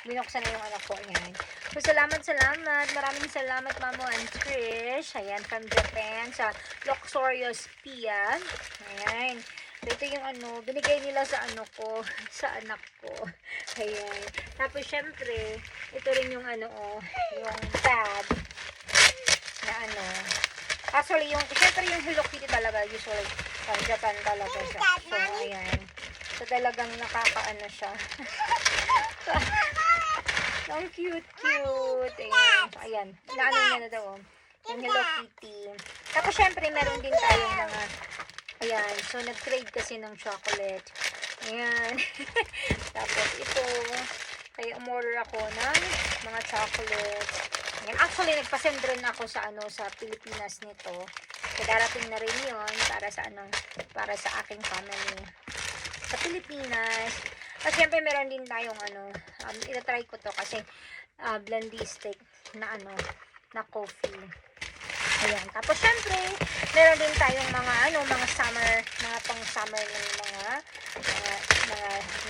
binuksan na yung anak ko. Ayan. So, salamat. Maraming salamat, Mamo and Trish. Ayan, from Japan, sa Luxurious Pia. Ayan. So, ito yung binigay nila sa sa anak ko. Ayan. Tapos, syempre, ito rin yung yung bag na actually, syempre yung Hello Kitty talaga, usually, Japan talaga siya. So, ayan. So, talagang siya. Ang cute. Ayan. So, ayan. Naano niya na daw, yung Hello Kitty. Tapos, syempre, meron din tayong mga, ayan. So, nag-trade kasi ng chocolate. Ayan. Tapos, ito, kaya umorder ako ng mga chocolate. Ayan. Actually, nagpa-send rin ako sa, sa Pilipinas nito. So, darating na rin yun para sa aking family sa Pilipinas. At syempre, meron din tayong itatry ko to kasi blondie stick na na coffee. Ayan. Tapos, syempre, meron din tayong mga summer, mga pang-summer ng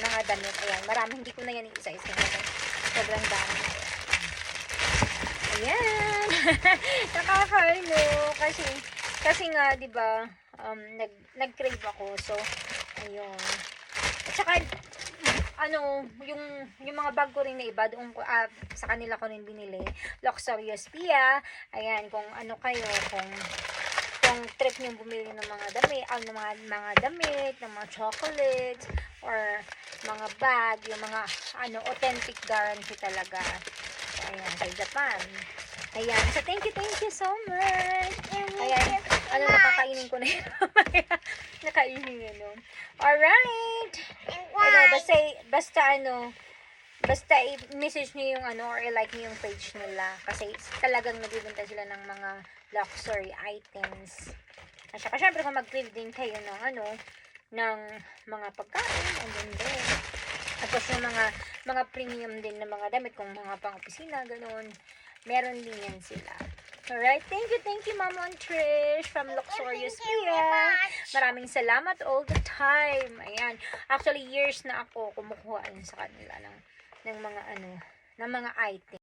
mga damit. Ayan. Marami, hindi ko na yan isa-isa. Sobrang dami. Ayan. Nakakaano. Kasi nga, di ba, nag-crave ako. So, ayun. At saka, yung mga bag ko rin na iba, doon ko, sa kanila ko rin binili. Luxurious Pia. Ayan, kung kung trip nyo bumili ng mga damit, mga damit, ng mga chocolates, or mga bag, yung mga, authentic guarantee talaga. So, ayan, sa Japan. Ayan, so thank you so much. Ayan, nakakainin ko na yun. Nakainin yun. Alright. Basta i-message nyo yung or i-like nyo yung page nila. Kasi talagang nagbibenta sila ng mga luxury items. At saka syempre kung mag-crave din kayo ng mga pagkain, andun din. Tapos yung mga premium din na mga damit, kung mga pang-opisina, ganun. Meron din yan sila. Alright, thank you, Mama and Trish from Luxurious Pia. Maraming salamat all the time. Ayan. Actually, years na ako kumukuha sa kanila ng mga ng mga items.